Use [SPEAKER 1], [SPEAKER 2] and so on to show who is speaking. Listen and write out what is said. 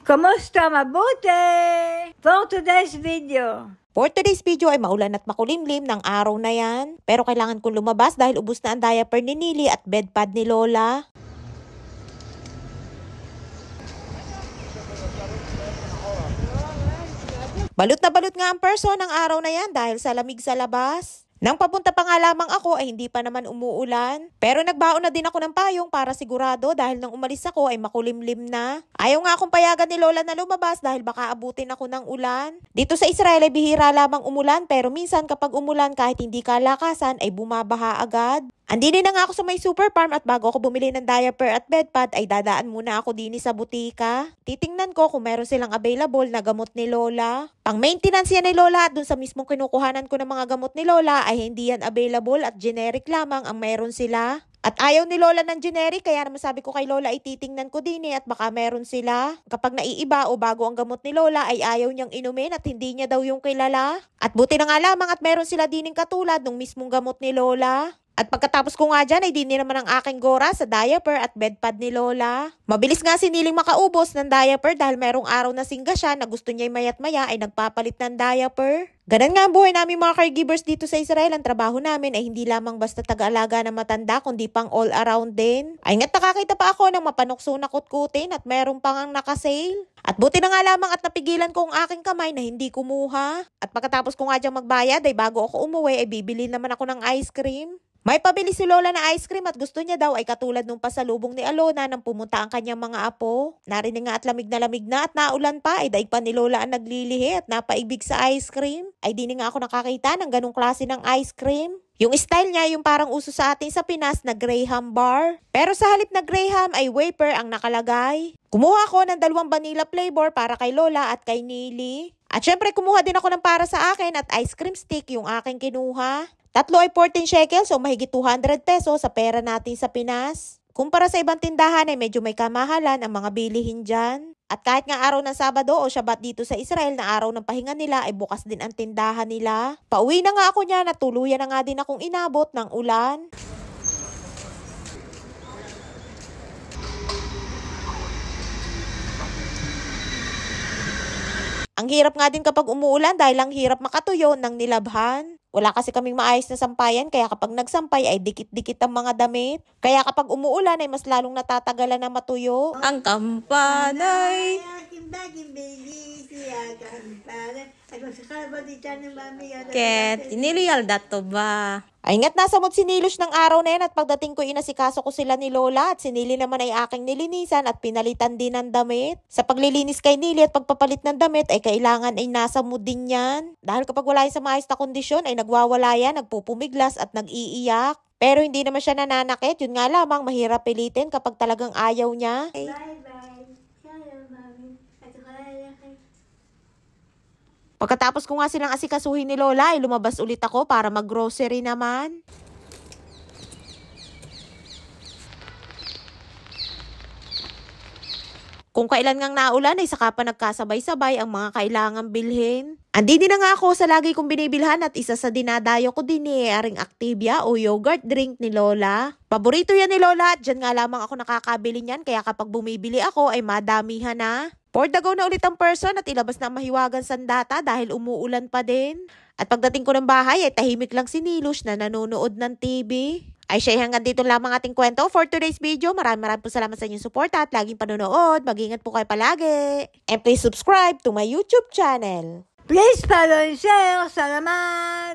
[SPEAKER 1] Kamusta? Mabuti? For today's video
[SPEAKER 2] ay maulan at makulimlim ng araw na yan. Pero kailangan kong lumabas dahil ubos na ang diaper ni Nili at bedpad ni Lola. Balot na balot nga ang person ng araw na yan dahil sa lamig sa labas. Nang papunta pa nga lamang ako ay hindi pa naman umuulan. Pero nagbaon na din ako ng payong para sigurado dahil nang umalis ako ay makulimlim na. Ayaw nga akong payagan ni Lola na lumabas dahil baka abutin ako ng ulan. Dito sa Israel ay bihira lamang umulan pero minsan kapag umulan kahit hindi kalakasan ay bumabaha agad. Andini na nga ako sa may super farm at bago ako bumili ng diaper at bedpad ay dadaan muna ako din sa butika. Titingnan ko kung meron silang available na gamot ni Lola. Pang maintenance yan ni Lola at dun sa mismong kinukuhanan ko ng mga gamot ni Lola ay hindi yan available at generic lamang ang meron sila. At ayaw ni Lola ng generic kaya naman sabi ko kay Lola ay titingnan ko din at baka meron sila. Kapag naiiba o bago ang gamot ni Lola ay ayaw niyang inumin at hindi niya daw yung kilala. At buti na nga lamang at meron sila din katulad ng mismong gamot ni Lola. At pagkatapos ko nga dyan ay di naman ang aking gora sa diaper at bedpad ni Lola. Mabilis nga si Niling makaubos ng diaper dahil merong araw na singga siya na gusto niya mayat maya ay nagpapalit ng diaper. Ganun nga ang buhay namin mga caregivers dito sa Israel. Ang trabaho namin ay hindi lamang basta taga-alaga ng matanda kundi pang all around din. Ay nga't nakakita pa ako ng mapanukso na kutkutin at meron pang ang nakasale. At buti na nga lamang at napigilan ko ang aking kamay na hindi kumuha. At pagkatapos ko nga dyang magbayad ay bago ako umuwi ay bibili naman ako ng ice cream. May pabili si Lola na ice cream at gusto niya daw ay katulad nung pasalubong ni Alona nang pumunta ang kanyang mga apo. Narinig nga at lamig na at naulan pa ay daig pa ni Lola ang naglilihi at napaibig sa ice cream. Ay di nga ako nakakita ng ganong klase ng ice cream. Yung style niya yung parang uso sa atin sa Pinas na Graham bar. Pero sa halip na Graham ay wafer ang nakalagay. Kumuha ako ng 2 vanilla flavor para kay Lola at kay Nili. At syempre kumuha din ako ng para sa akin at ice cream stick yung aking kinuha. Tatlo ay 14 shekels o mahigit 200 pesos sa pera natin sa Pinas. Kumpara sa ibang tindahan ay medyo may kamahalan ang mga bilihin dyan. At kahit nga araw ng Sabado o Shabbat dito sa Israel na araw ng pahinga nila ay bukas din ang tindahan nila. Pauwi na nga ako niya, natuluyan na nga din akong inabot ng ulan. Ang hirap nga din kapag umuulan dahil ang hirap makatuyo ng nilabhan. Wala kasi kaming maayos na sampayan kaya kapag nagsampay ay dikit-dikit ang mga damit. Kaya kapag umuulan ay mas lalong natatagalan na matuyo. Ang kampanay! Ket, iniliyal dato ba? Ay nga't nasamot si Nilush ng araw na yan at pagdating ko inasikaso ko sila ni Lola at si Nili naman ay aking nilinisan at pinalitan din ng damit. Sa paglilinis kay Nili at pagpapalit ng damit ay kailangan ay nasa mood din yan. Dahil kapag wala yan sa maayos na kondisyon ay nagwawala yan, nagpupumiglas at nag-iiyak. Pero hindi naman siya nananakit, yun nga lamang mahirap pilitin kapag talagang ayaw niya. Pagkatapos ko nga silang asikasuhin ni Lola ay lumabas ulit ako para mag-grocery naman. Kung kailan ngang naulan ay saka pa nagkasabay-sabay ang mga kailangang bilhin. Andini na nga ako sa lagi kong binibilhan at isa sa dinadayo ko din aring Activia o yogurt drink ni Lola. Paborito yan ni Lola at dyan nga lamang ako nakakabili niyan kaya kapag bumibili ako ay madamihan na. For the go na ulit ang person at ilabas na ang mahiwagang sandata dahil umuulan pa din. At pagdating ko ng bahay ay tahimik lang si Nilush na nanonood ng TV. Ay siya hanggang dito lamang ating kwento for today's video. Maraming po salamat sa inyong support at laging panonood. Mag-ingat po kayo palagi. And please subscribe to my YouTube channel.
[SPEAKER 1] Please follow and share. Salamat!